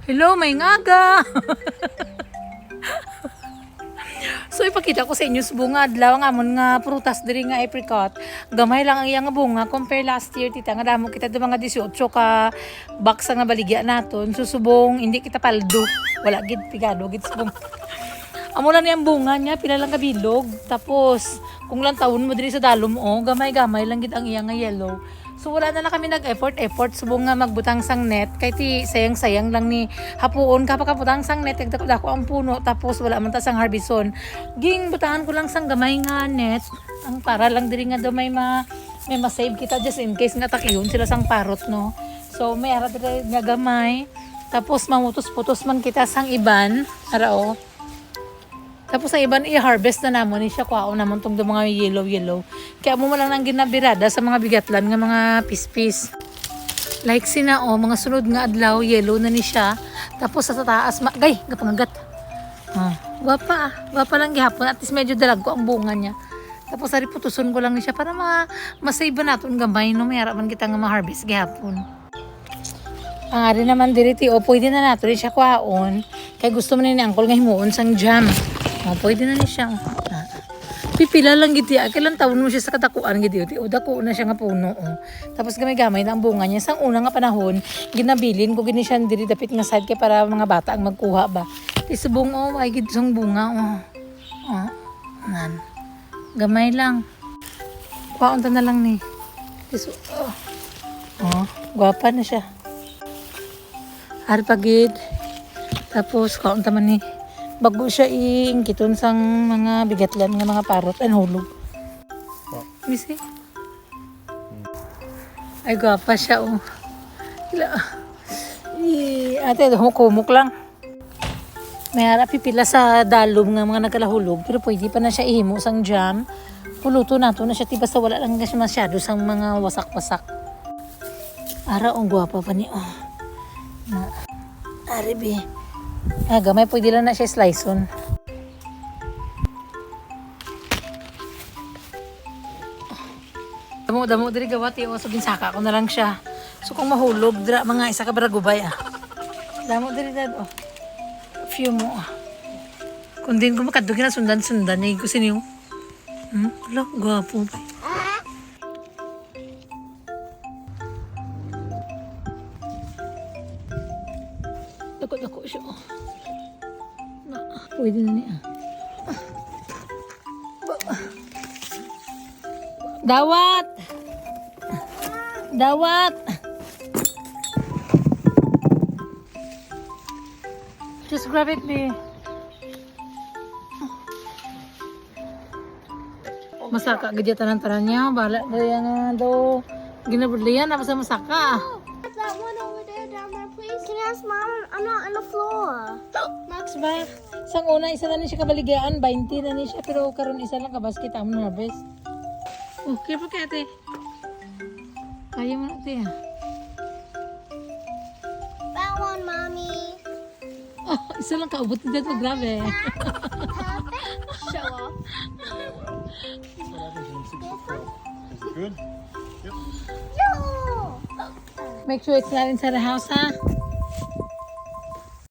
Hello, may ngaga! So ipakita ko sa inyo sa bunga adlaw nga amon nga prutas diri nga apricot. Gamay lang ang iyang bunga compare last year tita nga damo kita do mga 18 ka box nga baligya naton. Susubong hindi kita paldo. Wala gid pigado gid subong. Amo lang niyang bunga niya pila lang ka bilog. Tapos kung lang taon mo diri sa dalom gamay-gamay lang gid ang iyang nga yellow. So wala na lang kami nag-effort subong nga magbutang sang net kay ti sayang lang ni hapuon kapakabutang sang net dako ang puno tapos wala man ta sang harbison. Ging butangan ko lang sang gamay nga net ang para lang diri nga daw may ma-save kita just in case nga takihon sila sang parot no. So may ara diri nga gamay tapos mamutos-putos man kita sang iban ara o. Tapos sa iban i-harvest na namon ni siya kuha namon tong mga yellow. Kaya mo man lang nang ginabirada sa mga bigatlan nga mga pispis. Like sina mga sunod nga adlaw yellow na ni siya. Tapos sa taas gay gapangagat. Wapa lang gihapon at least medyo dalag ko ang bunga niya. Tapos ari putuson ko lang ni siya para ma-save naton gamay no may man kita nga ma-harvest gihapon. Ang ari naman diri ti pwede na nato rin siya kuhaon. Kay gusto man ni uncle nga himuon sang jam. Pwede na ni siya. Pipila lang gid ya. Kailan taon mo siya sa katakuan gid iti. Dako na siya nga puno. Tapos gamay-gamay na ang bunga niya. Sang una nga panahon, ginabilin ko gini siya diri dapit nga side kay para mga bata ang magkuha ba. Isubong ay gid sang bunga nan. Gamay lang. Kuhaon ta na lang ni. Gwapa na siya. Ari pagid. Tapos kuhaon ta man ni. Bago siya iingkiton sang mga bigatlan nga mga parot and hulog. Misi? Ay gwapa siya Ate, humuk lang. May harap pipila sa dalom nga mga nagkalahulog pero pwede pa na siya ihimo sang jam. Puluto nato na siya tiba sa wala lang kasi masyado sang mga wasak-wasak. Ara gwapa pa ni Aribe. Gamay pwede lang na siya slice-on. Damo diri gawati so ginsaka ko na lang siya. So kung mahulog dira mga isa ka baragubay Damo diri dad Few mo Kung din ko makadto na sundan ni ko siniyo. Ala gwapo ba. Dako siya pwede na niya. Dawat just grab it me. Masaka gid tanan niya bala dayan daw ginabudlian apa sa masaka. That one over there down there, please. Can you ask Mom? I'm not on the floor. Max ba? Sang una isa na ni siya kabaligaan, 20 na ni siya pero karon isa lang ka basket amon harvest. Careful kay ate. Kaya mo na ate That one, Mommy. Isa lang kaubot ni dito, grabe. Show off. Good? Yo! Make sure it's not inside the house, ha?